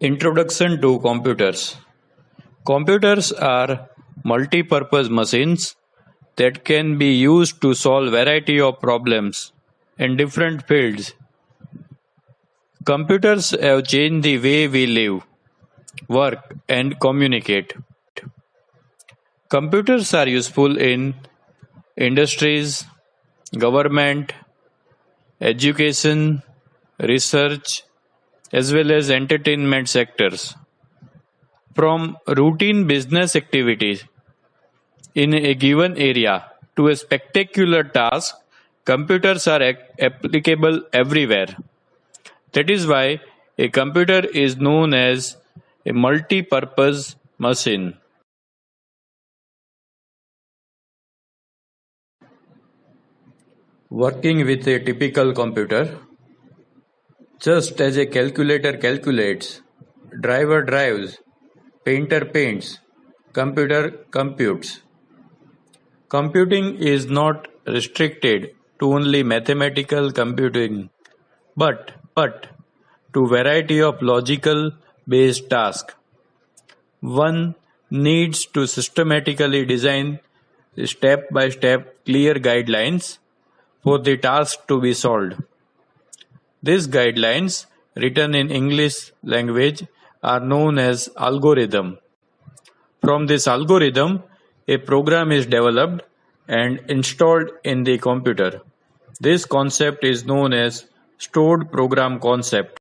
Introduction to computers. Computers are multi-purpose machines that can be used to solve variety of problems in different fields. Computers have changed the way we live, work, and communicate. Computers are useful in industries, government, education, research, as well as entertainment sectors. From routine business activities in a given area to a spectacular task, computers are applicable everywhere. That is why a computer is known as a multi-purpose machine. Working with a typical computer, just as a calculator calculates, driver drives, painter paints, computer computes. Computing is not restricted to only mathematical computing, but to variety of logical based tasks. One needs to systematically design step by step clear guidelines for the task to be solved. These guidelines, written in English language, are known as algorithm. From this algorithm, a program is developed and installed in the computer. This concept is known as stored program concept.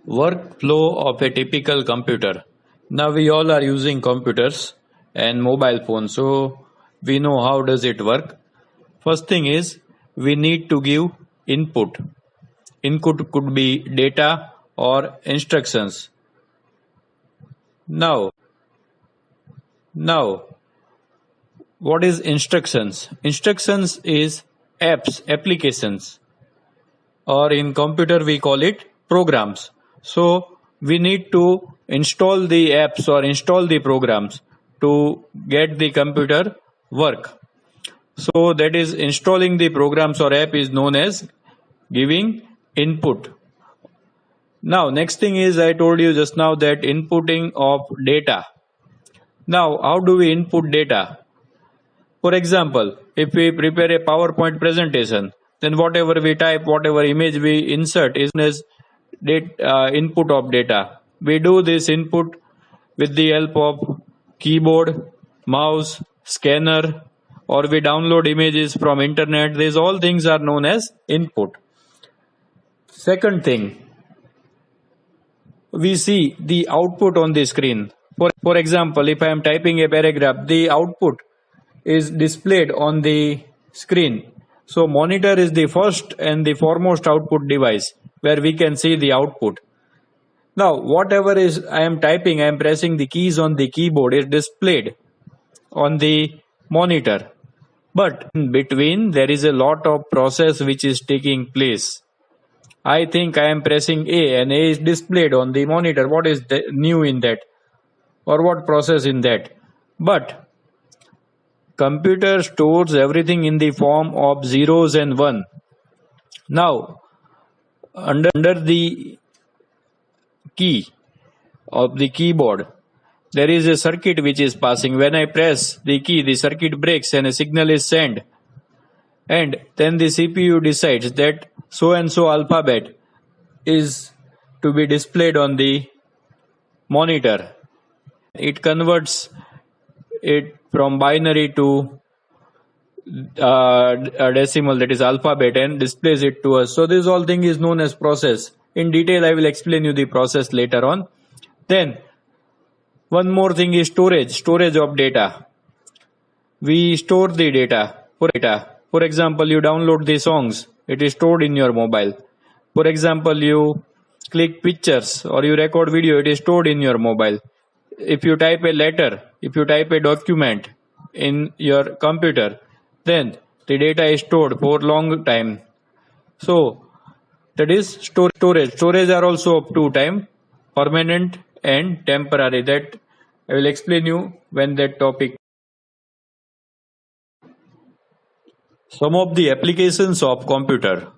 Workflow of a typical computer. Now we all are using computers and mobile phones, so we know how does it work. First thing is we need to give input. Input could be data or instructions. Now, what is instructions? Instructions is apps, applications, or in computer we call it programs. So we need to install the apps or install the programs to get the computer work. So that is installing the programs or app is known as giving input. Now next thing is I told you just now that inputting of data. Now how do we input data? For example, if we prepare a PowerPoint presentation, then whatever we type, whatever image we insert is known as input of data. We do this input with the help of keyboard, mouse, scanner, or we download images from internet. These all things are known as input. Second thing, we see the output on the screen. For example, if I am typing a paragraph, the output is displayed on the screen. So monitor is the first and the foremost output device where we can see the output. Now whatever is I am typing, I am pressing the keys on the keyboard is displayed on the monitor. But in between there is a lot of process which is taking place. I think I am pressing A and A is displayed on the monitor. What is new in that? Or what process in that? But computer stores everything in the form of zeros and one. Now, under the key of the keyboard, there is a circuit which is passing. When I press the key, the circuit breaks and a signal is sent. And then the CPU decides that so and so alphabet is to be displayed on the monitor. It converts it from binary to a decimal, that is alphabet, and displays it to us. So this whole thing is known as process. In detail I will explain you the process later on. Then one more thing is storage of data. We store the data. For example, you download the songs, it is stored in your mobile. For example, you click pictures or you record video, it is stored in your mobile. If you type a letter, if you type a document in your computer, then the data is stored for long time. So that is storage. Storage are also of two types, permanent and temporary. That I will explain you when that topic. Some of the applications of computer.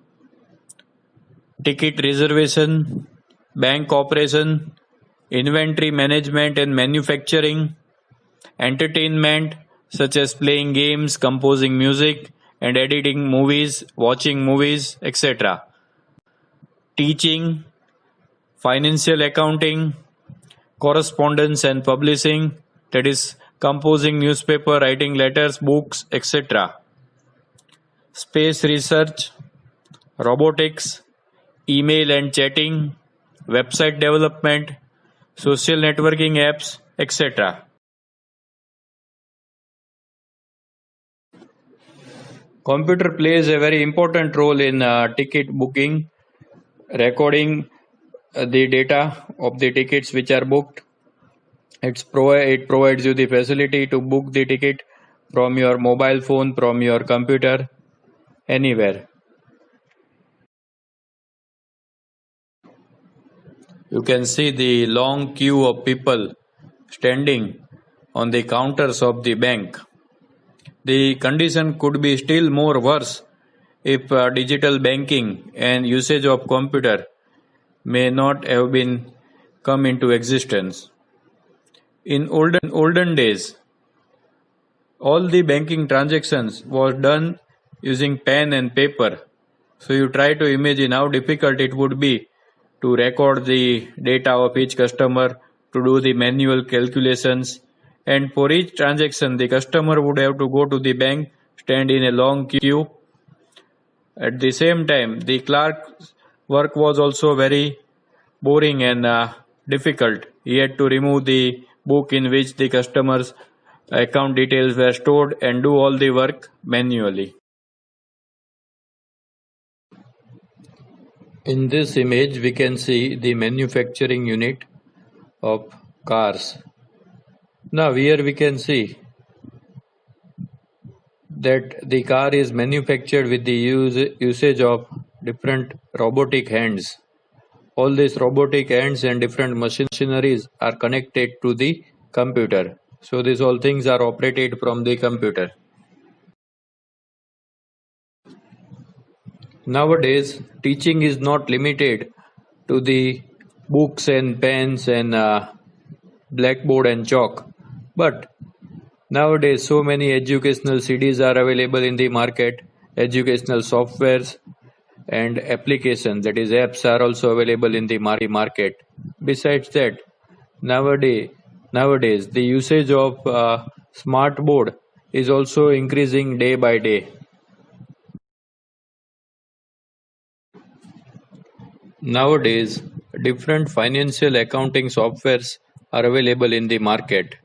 ticket reservation, bank operation, inventory management and manufacturing, entertainment such as playing games, composing music, and editing movies, watching movies, etc. Teaching, financial accounting, correspondence and publishing, that is, composing newspaper, writing letters, books, etc. Space research, robotics, email and chatting, website development, social networking apps, etc. Computer plays a very important role in ticket booking, recording the data of the tickets which are booked. It provides you the facility to book the ticket from your mobile phone, from your computer, anywhere. You can see the long queue of people standing on the counters of the bank. The condition could be still more worse if digital banking and usage of computer may not have been come into existence. In olden days, all the banking transactions was done using pen and paper. So you try to imagine how difficult it would be to record the data of each customer, to do the manual calculations, and for each transaction the customer would have to go to the bank, stand in a long queue. At the same time, the clerk's work was also very boring and difficult. He had to remove the book in which the customer's account details were stored and do all the work manually. In this image, we can see the manufacturing unit of cars. Now, here we can see that the car is manufactured with the usage of different robotic hands. All these robotic hands and different machineries are connected to the computer. So these all things are operated from the computer. Nowadays, teaching is not limited to the books and pens and blackboard and chalk, but nowadays so many educational CDs are available in the market, educational softwares and applications, that is apps, are also available in the market. Besides that, nowadays the usage of smart board is also increasing day by day. Nowadays, different financial accounting softwares are available in the market.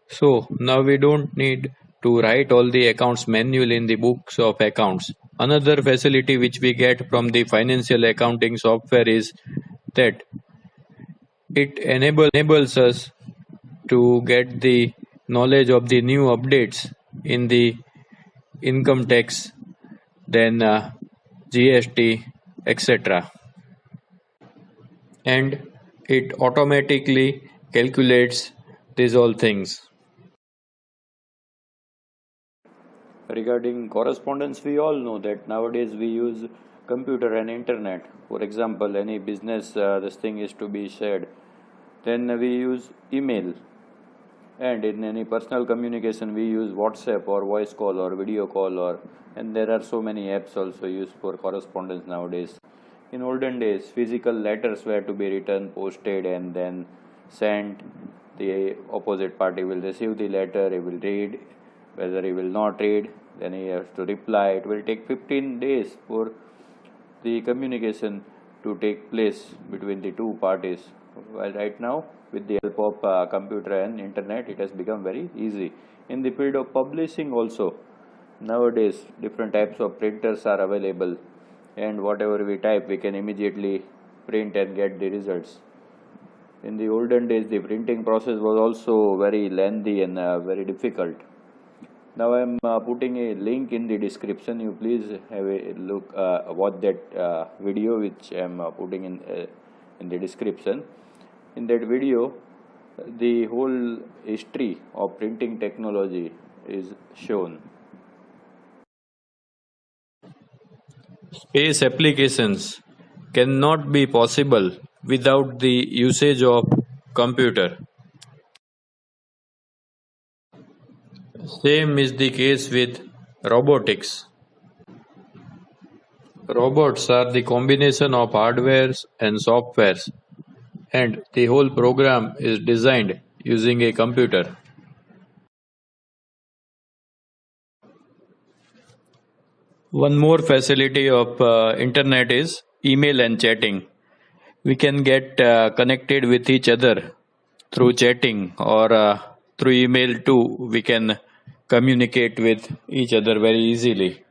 So now we don't need to write all the accounts manually in the books of accounts. Another facility which we get from the financial accounting software is that it enables us to get the knowledge of the new updates in the income tax, then GST, etc. And it automatically calculates these all things. Regarding correspondence, we all know that nowadays we use computer and internet. For example, any business this thing is to be shared, then we use email, and in any personal communication we use WhatsApp or voice call or video call, or and there are so many apps also used for correspondence nowadays. In olden days, physical letters were to be written, posted, and then sent. The opposite party will receive the letter, he will read. Whether he will not read, then he has to reply. It will take 15 days for the communication to take place between the two parties. While right now, with the help of computer and internet, it has become very easy. In the field of publishing also, nowadays different types of printers are available, and whatever we type we can immediately print and get the results. In the olden days, the printing process was also very lengthy and very difficult. Now I am putting a link in the description. You please have a look, watch that video which I am putting in the description. In that video, the whole history of printing technology is shown. Space applications cannot be possible without the usage of computer. Same is the case with robotics. Robots are the combination of hardwares and softwares, and the whole program is designed using a computer. One more facility of internet is email and chatting. We can get connected with each other through chatting or through email too. We can communicate with each other very easily.